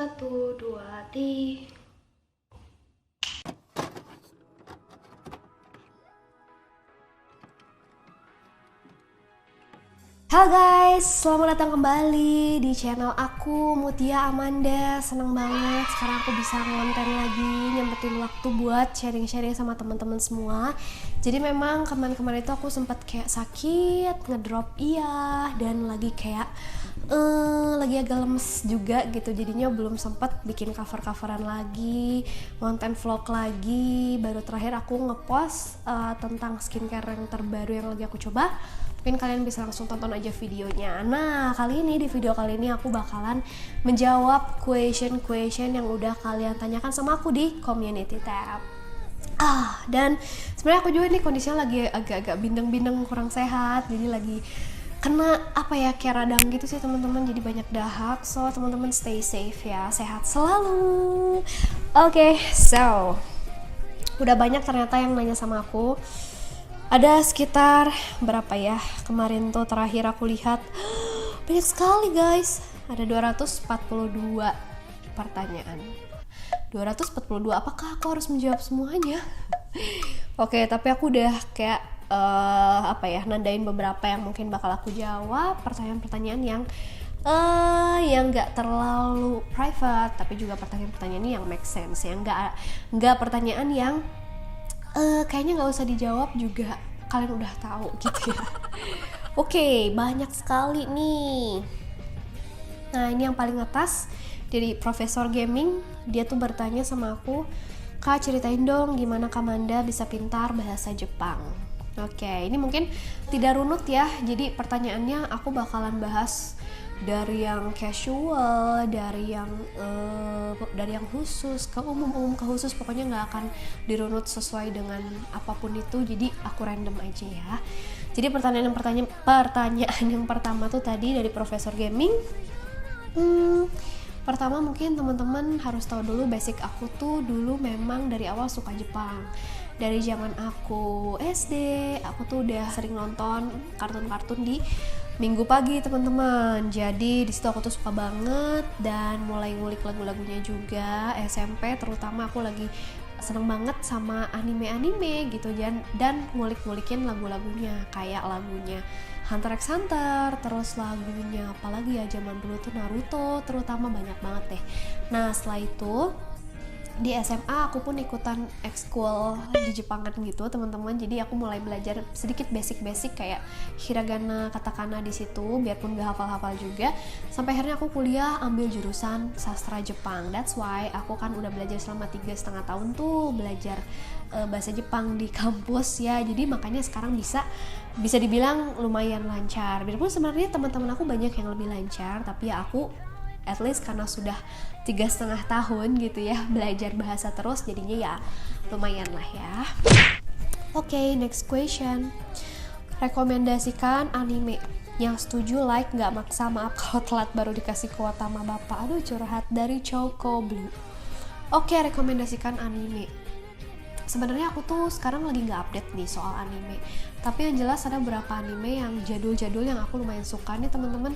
Satu, dua, tiga. Halo guys, selamat datang kembali di channel aku, Mutia Amanda. Seneng banget sekarang aku bisa ngonten lagi, nyempetin waktu buat sharing-sharing sama teman-teman semua. Jadi memang kemarin-kemarin itu aku sempat kayak sakit, ngedrop dan lagi kayak lagi agak lemes juga gitu. Jadinya belum sempat bikin cover-coveran lagi, konten vlog lagi. Baru terakhir aku ngepost tentang skincare yang terbaru yang lagi aku coba. Mungkin kalian bisa langsung tonton aja videonya. Nah, di video kali ini aku bakalan menjawab question yang udah kalian tanyakan sama aku di community tab. Dan sebenarnya aku juga nih kondisinya lagi agak-agak bindeng-bindeng, kurang sehat. Jadi lagi kena kayak radang gitu sih teman-teman. Jadi banyak dahak. So, teman-teman stay safe ya. Sehat selalu. Oke, so udah banyak ternyata yang nanya sama aku. Ada sekitar berapa ya, kemarin tuh terakhir aku lihat banyak sekali guys, ada 242 pertanyaan. 242, apakah aku harus menjawab semuanya? Oke, tapi aku udah kayak nandain beberapa yang mungkin bakal aku jawab, pertanyaan-pertanyaan yang nggak terlalu private, tapi juga pertanyaan-pertanyaan yang make sense, yang nggak pertanyaan yang kayaknya nggak usah dijawab juga kalian udah tahu gitu ya. Oke, banyak sekali nih. Nah, ini yang paling atas dari Profesor Gaming. Dia tuh bertanya sama aku, Kak, ceritain dong gimana Kak Manda bisa pintar bahasa Jepang. Oke, ini mungkin tidak runut ya. Jadi pertanyaannya aku bakalan bahas dari yang casual, dari yang khusus ke umum ke khusus, pokoknya nggak akan dirunut sesuai dengan apapun itu. Jadi aku random aja ya. Jadi pertanyaan yang pertama tuh tadi dari Profesor Gaming. Pertama mungkin teman-teman harus tahu dulu basic aku tuh dulu memang dari awal suka Jepang. Dari zaman aku SD, aku tuh udah sering nonton kartun-kartun di Minggu pagi teman-teman. Jadi di situ aku tuh suka banget dan mulai ngulik lagu-lagunya juga. SMP terutama aku lagi seneng banget sama anime-anime gitu dan ngulik-ngulikin lagu-lagunya, kayak lagunya Hunter x Hunter, terus lagunya apalagi ya zaman dulu tuh Naruto, terutama banyak banget deh. Nah, setelah itu di SMA aku pun ikutan ekskul di Jepangan gitu teman-teman. Jadi aku mulai belajar sedikit basic kayak hiragana, katakana di situ, biarpun gak hafal-hafal juga. Sampai akhirnya aku kuliah ambil jurusan sastra Jepang. That's why aku kan udah belajar selama 3,5 tahun tuh belajar bahasa Jepang di kampus ya. Jadi makanya sekarang bisa dibilang lumayan lancar. Biarpun sebenarnya teman-teman aku banyak yang lebih lancar, tapi ya aku at least karena sudah 3,5 tahun gitu ya belajar bahasa terus, jadinya ya lumayan lah ya. Oke, next question. Rekomendasikan anime. Yang setuju like, nggak maksa, maaf kalau telat baru dikasih kuota sama bapak. Aduh, curhat dari Choco Blue. Oke, rekomendasikan anime. Sebenarnya aku tuh sekarang lagi nggak update nih soal anime, tapi yang jelas ada beberapa anime yang jadul-jadul yang aku lumayan suka nih teman-teman.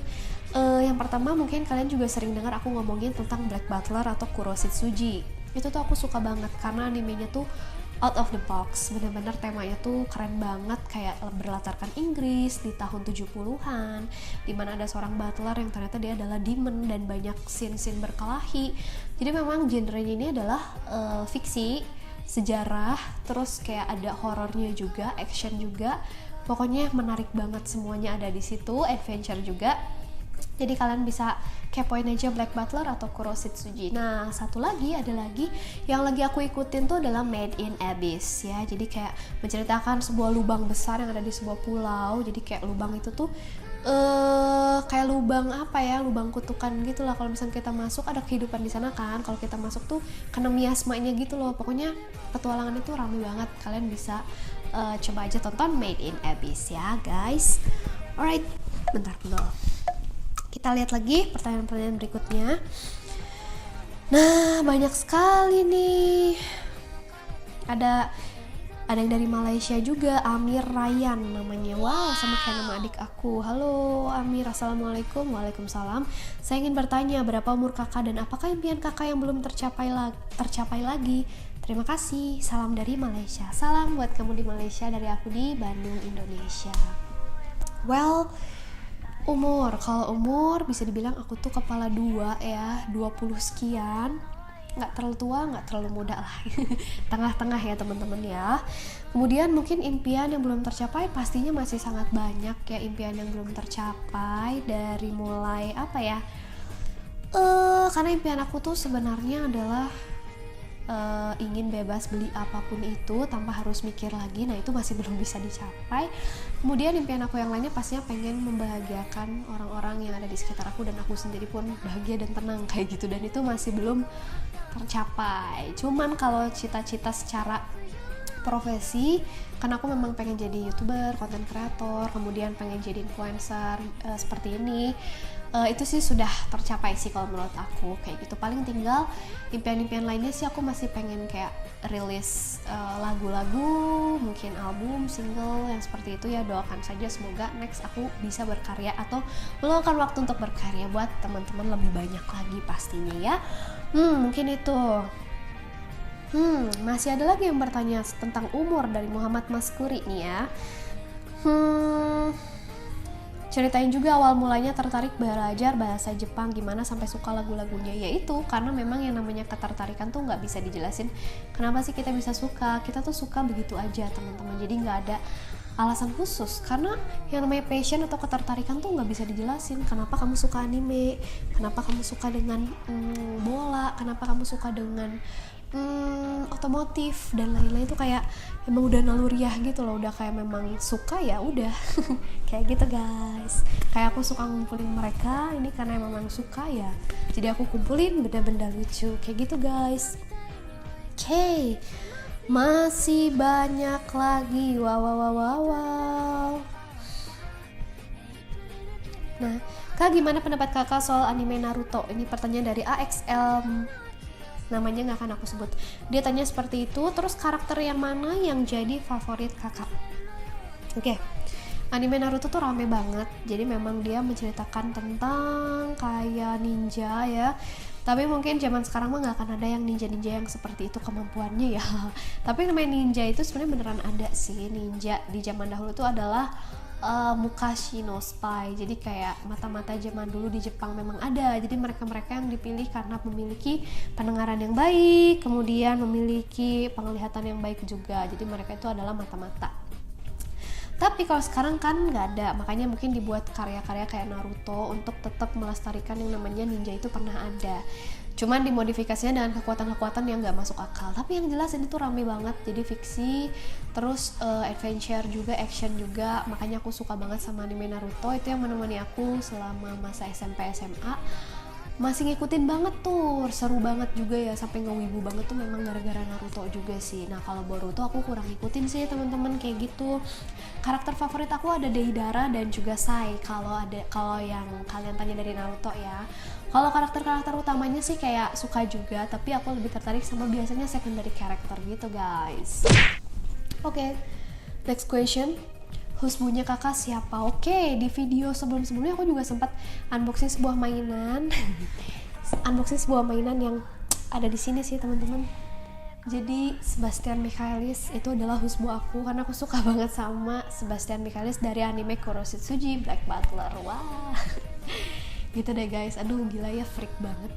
Yang pertama mungkin kalian juga sering dengar aku ngomongin tentang Black Butler atau Kuroshitsuji. Itu tuh aku suka banget karena animenya tuh out of the box, bener-bener temanya tuh keren banget, kayak berlatarkan Inggris di tahun 70-an, dimana ada seorang butler yang ternyata dia adalah demon dan banyak scene-scene berkelahi. Jadi memang genrenya ini adalah fiksi, sejarah, terus kayak ada horornya juga, action juga. Pokoknya menarik banget, semuanya ada di situ, adventure juga. Jadi kalian bisa kepoin aja Black Butler atau Kuroshitsuji. Nah, satu lagi yang lagi aku ikutin tuh adalah Made in Abyss ya. Jadi kayak menceritakan sebuah lubang besar yang ada di sebuah pulau. Jadi kayak lubang itu tuh kayak lubang lubang kutukan gitu lah. Kalau misalnya kita masuk ada kehidupan di sana kan. Kalau kita masuk tuh kena miasmanya gitu loh. Pokoknya petualangan itu rame banget. Kalian bisa coba aja tonton Made in Abyss ya guys. Alright, bentar dulu. Kita lihat lagi pertanyaan-pertanyaan berikutnya. Nah, banyak sekali nih. Ada Ada yang dari Malaysia juga, Amir Ryan namanya. Wow, sama kayak nama adik aku. Halo Amir, assalamualaikum. Waalaikumsalam. Saya ingin bertanya, berapa umur kakak dan apakah impian kakak yang belum tercapai lagi? Terima kasih. Salam dari Malaysia. Salam buat kamu di Malaysia, dari aku di Bandung, Indonesia. Well, kalau umur bisa dibilang aku tuh kepala 2 ya, 20 sekian. Nggak terlalu tua, nggak terlalu muda lah. Tengah-tengah ya teman-teman ya. Kemudian mungkin impian yang belum tercapai pastinya masih sangat banyak ya, impian yang belum tercapai dari mulai apa ya, karena impian aku tuh sebenarnya adalah ingin bebas beli apapun itu tanpa harus mikir lagi. Nah itu masih belum bisa dicapai. Kemudian impian aku yang lainnya pastinya pengen membahagiakan orang-orang yang ada di sekitar aku, dan aku sendiri pun bahagia dan tenang kayak gitu, dan itu masih belum tercapai. Cuman kalau cita-cita secara profesi, kan aku memang pengen jadi YouTuber, konten kreator, kemudian pengen jadi influencer seperti ini. Itu sih sudah tercapai sih kalau menurut aku kayak gitu. Paling tinggal impian-impian lainnya sih, aku masih pengen kayak rilis lagu-lagu, mungkin album, single yang seperti itu ya. Doakan saja semoga next aku bisa berkarya atau meluangkan waktu untuk berkarya buat teman-teman lebih banyak lagi pastinya ya. Mungkin itu. Masih ada lagi yang bertanya tentang umur dari Muhammad Maskuri nih ya. Ceritain juga awal mulanya tertarik belajar bahasa Jepang, gimana sampai suka lagu-lagunya. Yaitu karena memang yang namanya ketertarikan tuh nggak bisa dijelasin kenapa sih kita bisa suka. Kita tuh suka begitu aja teman-teman, jadi nggak ada alasan khusus. Karena yang namanya passion atau ketertarikan tuh nggak bisa dijelasin. Kenapa kamu suka anime, kenapa kamu suka dengan bola, kenapa kamu suka dengan otomotif dan lain-lain, tuh kayak emang udah naluriah gitu loh, udah kayak memang suka ya udah. Kayak gitu guys, kayak aku suka ngumpulin mereka ini karena memang suka ya, jadi aku kumpulin benda-benda lucu kayak gitu guys. Oke, masih banyak lagi. Wow. Nah, Kak, gimana pendapat kakak soal anime Naruto? Ini pertanyaan dari AXL, namanya nggak akan aku sebut. Dia tanya seperti itu. Terus karakter yang mana yang jadi favorit kakak? Oke. Anime Naruto tuh rame banget. Jadi memang dia menceritakan tentang kayak ninja ya. Tapi mungkin zaman sekarang mah nggak akan ada yang ninja-ninja yang seperti itu kemampuannya ya. Tapi namanya ninja itu sebenarnya beneran ada sih. Ninja di zaman dahulu itu adalah Mukashi no Spy. Jadi kayak mata-mata zaman dulu di Jepang memang ada. Jadi mereka-mereka yang dipilih karena memiliki pendengaran yang baik, kemudian memiliki penglihatan yang baik juga. Jadi mereka itu adalah mata-mata. Tapi kalau sekarang kan nggak ada, makanya mungkin dibuat karya-karya kayak Naruto untuk tetap melestarikan yang namanya ninja itu pernah ada. Cuman dimodifikasinya dengan kekuatan-kekuatan yang nggak masuk akal. Tapi yang jelas ini tuh rame banget, jadi fiksi, terus adventure juga, action juga. Makanya aku suka banget sama anime Naruto. Itu yang menemani aku selama masa SMP SMA. Masih ngikutin banget tuh, seru banget juga ya, sampai ngewibu banget tuh memang gara-gara Naruto juga sih. Nah kalau Boruto aku kurang ngikutin sih teman-teman kayak gitu. Karakter favorit aku ada Deidara dan juga Sai. Kalau yang kalian tanya dari Naruto ya. Kalau karakter utamanya sih kayak suka juga, tapi aku lebih tertarik sama biasanya secondary character gitu guys. Oke, next question. Husbunya kakak siapa? Oke, di video sebelum-sebelumnya aku juga sempat unboxing sebuah mainan. Yang ada di sini sih teman-teman. Jadi Sebastian Michaelis itu adalah husbu aku, karena aku suka banget sama Sebastian Michaelis dari anime Kuroshitsuji Black Butler. Wah. Gitu deh guys. Aduh gila ya, freak banget.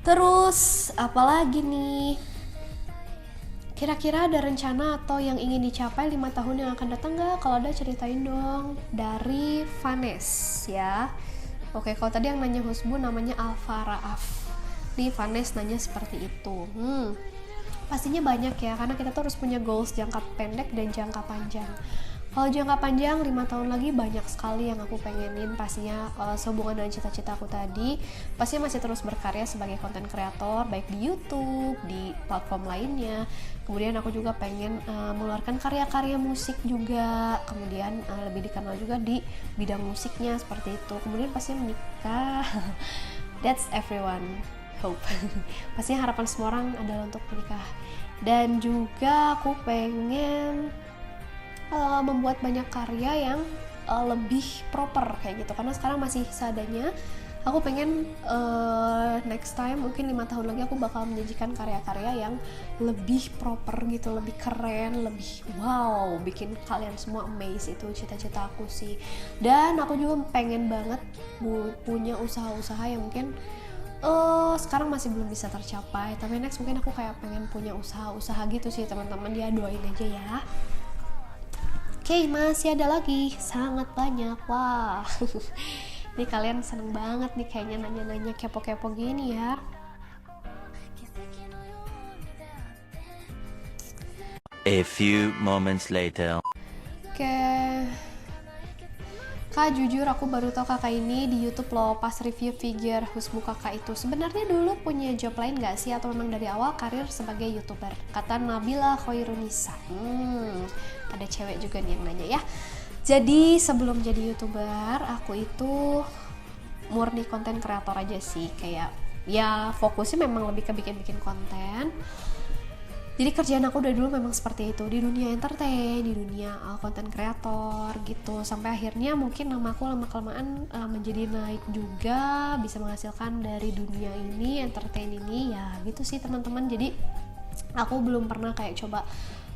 Terus apalagi nih? Kira-kira ada rencana atau yang ingin dicapai 5 tahun yang akan datang gak? Kalau ada ceritain dong. Dari Vanes ya. Oke, kalau tadi yang nanya husbu namanya Alfa Raaf. Nih Vanes nanya seperti itu. Pastinya banyak ya, karena kita tuh harus punya goals jangka pendek dan jangka panjang. Kalau jangka panjang 5 tahun lagi banyak sekali yang aku pengenin. Pastinya sehubungan dengan cita-cita aku tadi, pastinya masih terus berkarya sebagai konten kreator, baik di YouTube, di platform lainnya. Kemudian aku juga pengen mengeluarkan karya-karya musik juga, kemudian lebih dikenal juga di bidang musiknya seperti itu. Kemudian pastinya menikah. That's everyone hope. Pastinya harapan semua orang adalah untuk menikah dan juga aku pengen membuat banyak karya yang lebih proper kayak gitu, karena sekarang masih seadanya. Aku pengen next time mungkin 5 tahun lagi aku bakal menyajikan karya-karya yang lebih proper gitu, lebih keren, lebih wow, bikin kalian semua amaze. Itu cita-cita aku sih. Dan aku juga pengen banget punya usaha-usaha yang mungkin sekarang masih belum bisa tercapai, tapi next mungkin aku kayak pengen punya usaha-usaha gitu sih teman-teman. Ya doain aja ya. Oke, masih ada lagi, sangat banyak. Wah. Nih kalian seneng banget nih kayaknya nanya-nanya kepo-kepo gini ya. A few moments later. Oke. Kak, jujur aku baru tahu kakak ini di YouTube loh pas review figure Husbu kakak itu. Sebenarnya dulu punya job lain gak sih atau memang dari awal karir sebagai YouTuber? Kata Nabila Khairunisa. Ada cewek juga nih yang nanya ya. Jadi sebelum jadi YouTuber, aku itu murni konten kreator aja sih. Kayak ya fokusnya memang lebih ke bikin-bikin konten. Jadi kerjaan aku dari dulu memang seperti itu, di dunia entertain, di dunia konten kreator gitu. Sampai akhirnya mungkin nama aku lama-kelamaan menjadi naik juga, bisa menghasilkan dari dunia ini, entertain ini, ya gitu sih teman-teman. Jadi aku belum pernah kayak coba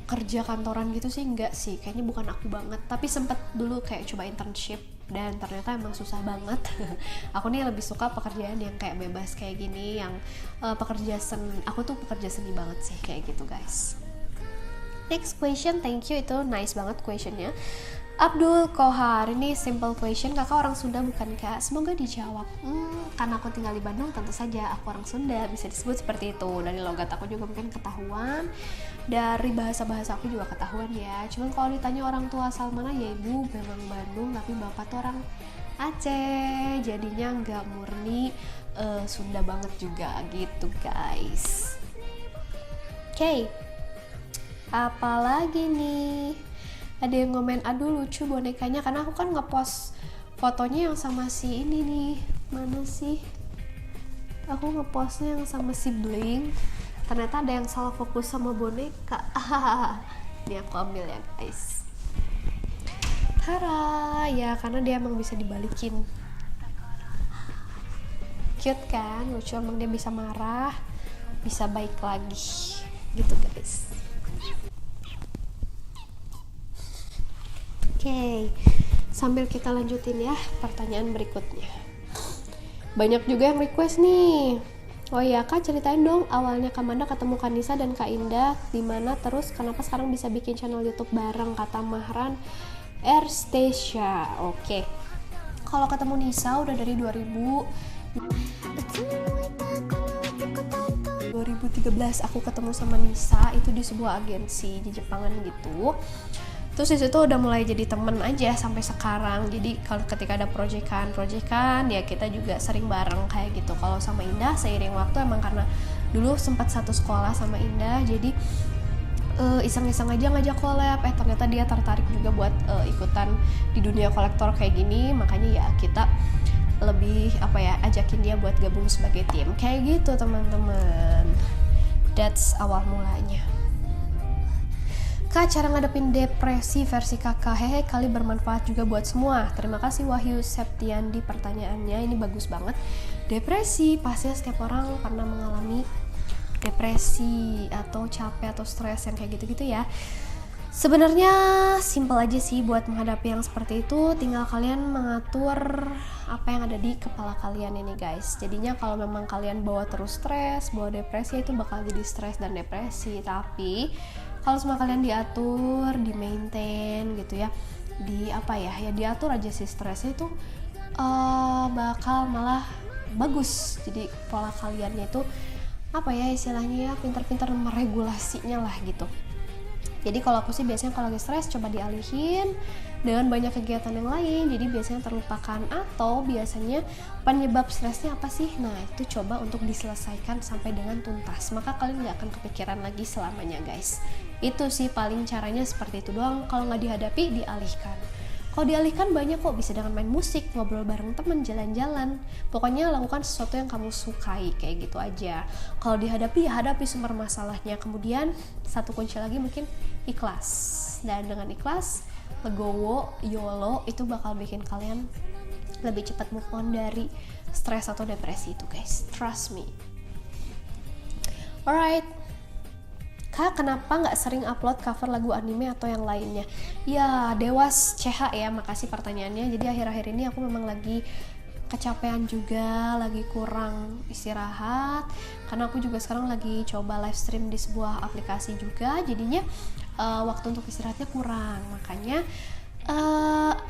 kerja kantoran gitu sih, enggak sih, kayaknya bukan aku banget. Tapi sempet dulu kayak coba internship dan ternyata emang susah banget. Aku nih lebih suka pekerjaan yang kayak bebas kayak gini, yang aku tuh pekerja seni banget sih kayak gitu guys. Next question, thank you, itu nice banget questionnya. Abdul Kohar, ini simple question, kakak orang Sunda bukan kak? Semoga dijawab. Karena aku tinggal di Bandung, tentu saja aku orang Sunda, bisa disebut seperti itu. Dari logat aku juga mungkin ketahuan, dari bahasa-bahasa aku juga ketahuan ya. Cuman kalau ditanya orang tua asal mana, ya ibu memang Bandung, tapi bapak tuh orang Aceh, jadinya nggak murni Sunda banget juga gitu guys. Oke. Apalagi nih? Ada yang ngomen, aduh lucu bonekanya, karena aku kan ngepost fotonya yang sama si ini nih. Mana sih? Aku ngepostnya yang sama si Bling. Ternyata ada yang salah fokus sama boneka. Ini aku ambil ya guys. Tara, ya karena dia emang bisa dibalikin. Cute kan, lucu, emang dia bisa marah, bisa baik lagi. Gitu guys. Oke, sambil kita lanjutin ya pertanyaan berikutnya. Banyak juga yang request nih. Oh iya kak, ceritain dong awalnya Kak Manda ketemu Kanisa dan Kak Indah di mana, terus kenapa sekarang bisa bikin channel YouTube bareng, kata Mahran Erstasia. Oke. Kalau ketemu Nisa udah dari 2013 aku ketemu sama Nisa itu di sebuah agensi di Jepangan gitu. Terus disitu udah mulai jadi temen aja sampai sekarang. Jadi kalau ketika ada proyekan ya kita juga sering bareng kayak gitu. Kalau sama Indah seiring waktu emang karena dulu sempat satu sekolah sama Indah, jadi iseng-iseng aja ngajak collab. Ternyata dia tertarik juga buat ikutan di dunia kolektor kayak gini, makanya ya kita lebih ajakin dia buat gabung sebagai tim kayak gitu teman-teman. That's awal mulanya. Kak, cara ngadepin depresi versi kakak, hehe, kali bermanfaat juga buat semua. Terima kasih Wahyu Septiandi pertanyaannya, ini bagus banget. Depresi, pasti setiap orang pernah mengalami depresi atau capek atau stres yang kayak gitu-gitu ya. Sebenarnya simple aja sih buat menghadapi yang seperti itu, tinggal kalian mengatur apa yang ada di kepala kalian ini guys. Jadinya kalau memang kalian bawa terus stres, bawa depresi, itu bakal jadi stres dan depresi. Tapi kalau semua kalian diatur, di maintain gitu ya, diatur aja sih stresnya itu bakal malah bagus. Jadi pola kaliannya itu istilahnya ya, pintar-pintar meregulasinya lah gitu. Jadi kalau aku sih biasanya kalau lagi stres coba dialihin dengan banyak kegiatan yang lain, jadi biasanya terlupakan. Atau biasanya penyebab stresnya apa sih, nah itu coba untuk diselesaikan sampai dengan tuntas, maka kalian gak akan kepikiran lagi selamanya guys. Itu sih paling caranya seperti itu doang. Kalau nggak dihadapi, dialihkan. Kalau dialihkan banyak kok, bisa dengan main musik, ngobrol bareng temen, jalan-jalan. Pokoknya lakukan sesuatu yang kamu sukai, kayak gitu aja. Kalau dihadapi, ya hadapi sumber masalahnya. Kemudian satu kunci lagi mungkin ikhlas. Dan dengan ikhlas, legowo, YOLO, itu bakal bikin kalian lebih cepat move on dari stres atau depresi itu guys. Trust me. Alright, Kak, kenapa nggak sering upload cover lagu anime atau yang lainnya? Ya, Dewas CH ya, makasih pertanyaannya. Jadi akhir-akhir ini aku memang lagi kecapean juga, lagi kurang istirahat. Karena aku juga sekarang lagi coba live stream di sebuah aplikasi juga, jadinya waktu untuk istirahatnya kurang. Makanya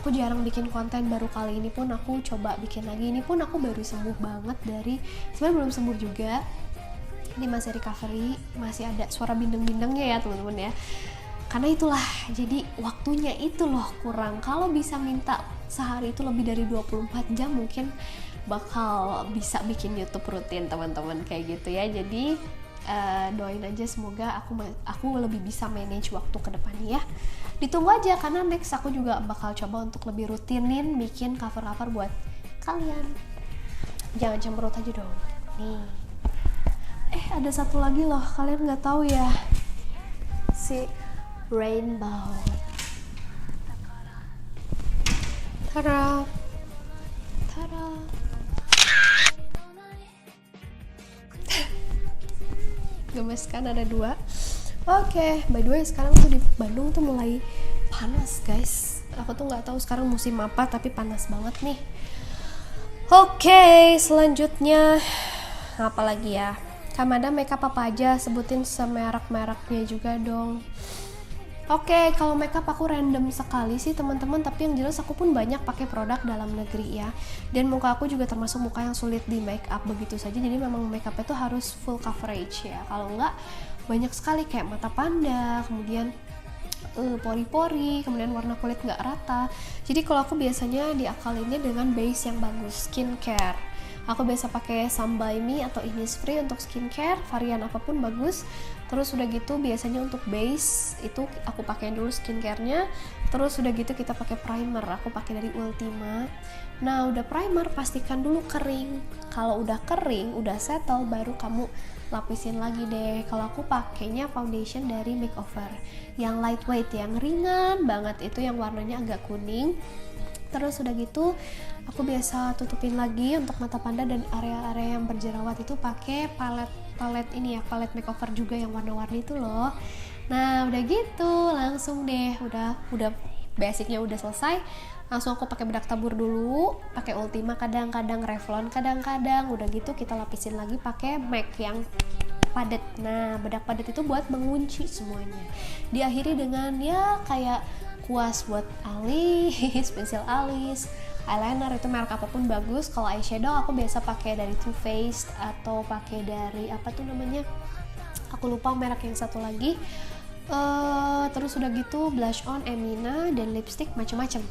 aku jarang bikin konten. Baru kali ini pun aku coba bikin lagi. Ini pun aku baru sembuh banget dari, sebenarnya belum sembuh juga. Ini masih recovery, masih ada suara bindeng-bindengnya ya teman-teman ya. Karena itulah, jadi waktunya itu loh kurang. Kalau bisa minta sehari itu lebih dari 24 jam mungkin bakal bisa bikin YouTube rutin teman-teman kayak gitu ya. Jadi doain aja semoga aku lebih bisa manage waktu ke depannya ya. Ditunggu aja karena next aku juga bakal coba untuk lebih rutinin bikin cover-cover buat kalian. Jangan cemberut aja dong. Nih. Ada satu lagi loh, kalian nggak tahu ya, si Rainbow. Tada, tada. Gemes kan, ada 2. Oke, by the way sekarang tuh di Bandung tuh mulai panas guys. Aku tuh nggak tahu sekarang musim apa, tapi panas banget nih. Oke, selanjutnya apa lagi ya? Kamada makeup apa aja, sebutin semerek-mereknya juga dong. Oke, kalau makeup aku random sekali sih teman-teman, tapi yang jelas aku pun banyak pakai produk dalam negeri ya. Dan muka aku juga termasuk muka yang sulit di makeup begitu saja, jadi memang makeup itu harus full coverage ya. Kalau enggak banyak sekali kayak mata panda, kemudian pori-pori, kemudian warna kulit nggak rata. Jadi kalau aku biasanya diakalinnya dengan base yang bagus, skincare. Aku biasa pakai Some By Me atau Innisfree untuk skincare, varian apapun bagus. Terus udah gitu biasanya untuk base itu aku pakai dulu skincare-nya. Terus udah gitu kita pakai primer, aku pakai dari Ultima. Nah udah primer pastikan dulu kering. Kalau udah kering, udah settle, baru kamu lapisin lagi deh. Kalau aku pakainya foundation dari Makeover yang lightweight, yang ringan banget, itu yang warnanya agak kuning. Terus udah gitu aku biasa tutupin lagi untuk mata panda dan area-area yang berjerawat itu pakai palet ini ya, palet makeover juga yang warna-warni itu loh. Nah udah gitu langsung deh, udah basicnya udah selesai, langsung aku pakai bedak tabur dulu, pakai Ultima kadang-kadang, Revlon kadang-kadang. Udah gitu kita lapisin lagi pakai MAC yang padat. Nah bedak padat itu buat mengunci semuanya. Diakhiri dengan ya kayak kuas buat alis, pensil alis, eyeliner, itu merek apapun bagus. Kalau eyeshadow aku biasa pakai dari Too Faced atau pakai dari apa tuh namanya, aku lupa merek yang satu lagi. Terus udah gitu blush on Emina dan lipstick macam-macam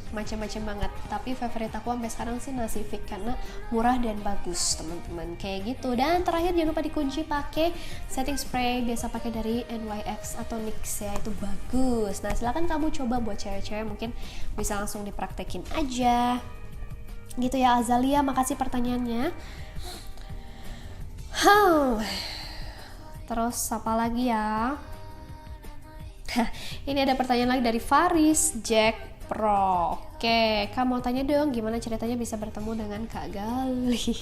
banget. Tapi favorit aku sampai sekarang sih Nasific karena murah dan bagus teman-teman kayak gitu. Dan terakhir jangan lupa dikunci pakai setting spray, biasa pakai dari NYX atau NYX ya, itu bagus. Nah silahkan kamu coba buat cewek-cewek, mungkin bisa langsung dipraktekin aja gitu ya. Azalia, makasih pertanyaannya. Terus apa lagi ya? Ini ada pertanyaan lagi dari Faris Jack Pro. Oke, Kak mau tanya dong gimana ceritanya bisa bertemu dengan Kak Gali.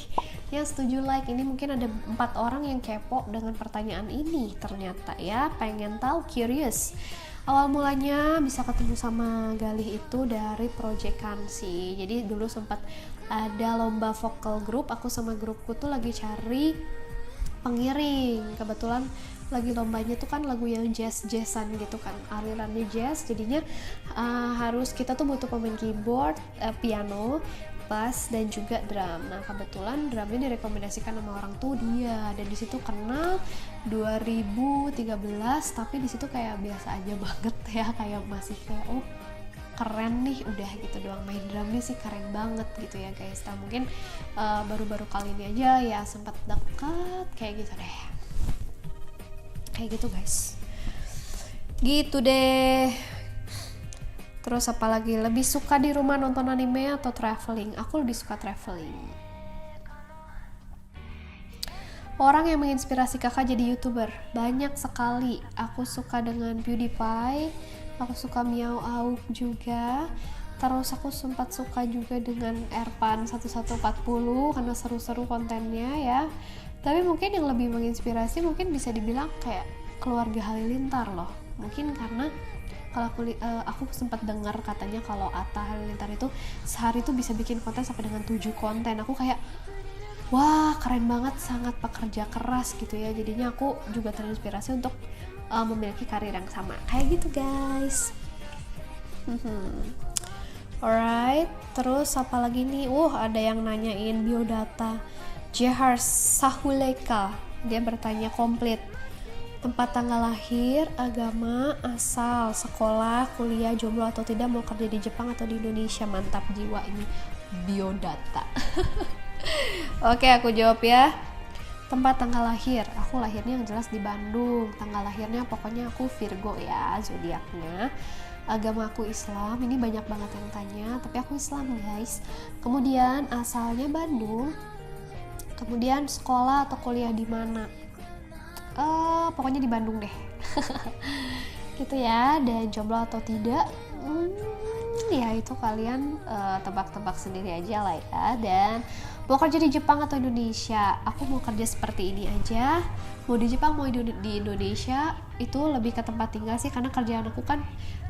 Yang setuju like, ini mungkin ada 4 orang yang kepo dengan pertanyaan ini ternyata ya, pengen tahu, curious. Awal mulanya bisa ketemu sama Galih itu dari proyekan sih. Jadi dulu sempat ada lomba vokal group, aku sama grupku tuh lagi cari pengiring. Kebetulan lagi lombanya tuh kan lagu yang jazz-jazzan gitu kan, alirannya jazz, jadinya harus kita tuh butuh pemain keyboard, piano, bass dan juga drum. Nah kebetulan drumnya direkomendasikan sama orang tuh dia, dan disitu kenal 2013, tapi disitu kayak biasa aja banget ya, kayak masih kayak oh keren nih, udah gitu doang, main drumnya sih keren banget gitu ya guys. Nah mungkin baru-baru kali ini aja ya sempat dekat kayak gitu deh, kayak gitu guys, gitu deh. Terus apalagi, lebih suka di rumah nonton anime atau traveling? Aku lebih suka traveling. Orang yang menginspirasi kakak jadi YouTuber? Banyak sekali. Aku suka dengan PewDiePie, aku suka Miao Auk juga. Terus aku sempat suka juga dengan Erpan 1140 karena seru-seru kontennya ya. Tapi mungkin yang lebih menginspirasi mungkin bisa dibilang kayak keluarga Halilintar loh. Mungkin karena kalau aku sempat dengar katanya kalau Atta Halilintar itu sehari itu bisa bikin konten sampai dengan 7 konten. Aku kayak wah keren banget, sangat pekerja keras gitu ya. Jadinya aku juga terinspirasi untuk memiliki karir yang sama kayak gitu guys. Alright, terus apa lagi nih? Ada yang nanyain biodata. Jehar Sahuleka, dia bertanya komplit. Tempat tanggal lahir, agama, asal, sekolah, kuliah, jomblo atau tidak, mau kerja di Jepang atau di Indonesia. Mantap jiwa ini biodata. Oke, aku jawab ya. Tempat tanggal lahir, aku lahirnya yang jelas di Bandung. Tanggal lahirnya pokoknya aku Virgo ya, zodiaknya. Agama aku Islam, ini banyak banget yang tanya, tapi aku Islam guys. Kemudian asalnya Bandung. Kemudian sekolah atau kuliah di mana? Pokoknya di Bandung deh. Gitu ya. Dan jomblo atau tidak? Ya itu kalian tebak-tebak sendiri aja lah ya. Dan mau kerja di Jepang atau Indonesia? Aku mau kerja seperti ini aja. Mau di Jepang, mau di Indonesia, itu lebih ke tempat tinggal sih, karena kerjaan aku kan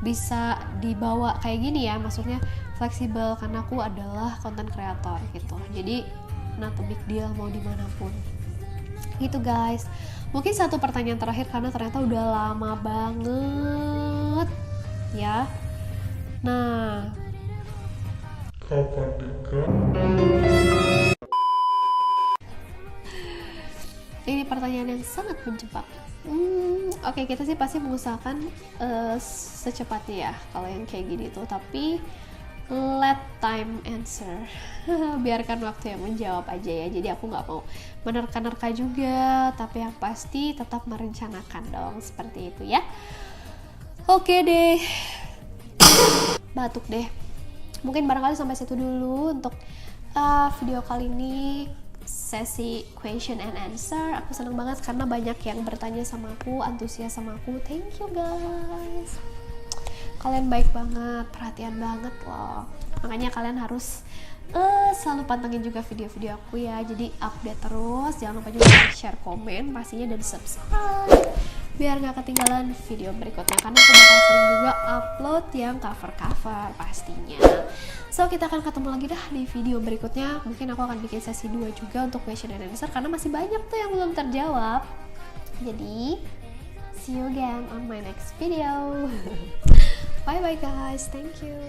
bisa dibawa kayak gini ya, maksudnya fleksibel karena aku adalah content creator gitu. Jadi not a big deal mau dimanapun. Gitu guys. Mungkin satu pertanyaan terakhir karena ternyata udah lama banget ya. Nah, kapan nikah? Ini pertanyaan yang sangat menjebak. Oke, kita sih pasti mengusahakan secepatnya ya kalau yang kayak gini tuh, tapi let time answer. Biarkan waktu yang menjawab aja ya. Jadi aku nggak mau menerka-nerka juga, tapi yang pasti tetap merencanakan dong, seperti itu ya. Oke deh, batuk deh. Mungkin barangkali sampai situ dulu untuk video kali ini, sesi question and answer. Aku seneng banget karena banyak yang bertanya sama aku, antusias sama aku. Thank you guys, kalian baik banget, perhatian banget loh. Makanya kalian harus selalu pantengin juga video-video aku ya. Jadi update terus, jangan lupa juga like, share, komen pastinya, dan subscribe biar gak ketinggalan video berikutnya, karena aku bakal sering juga upload yang cover-cover pastinya. So kita akan ketemu lagi dah di video berikutnya. Mungkin aku akan bikin sesi 2 juga untuk question and answer karena masih banyak tuh yang belum terjawab. Jadi see you again on my next video. Bye bye guys, thank you.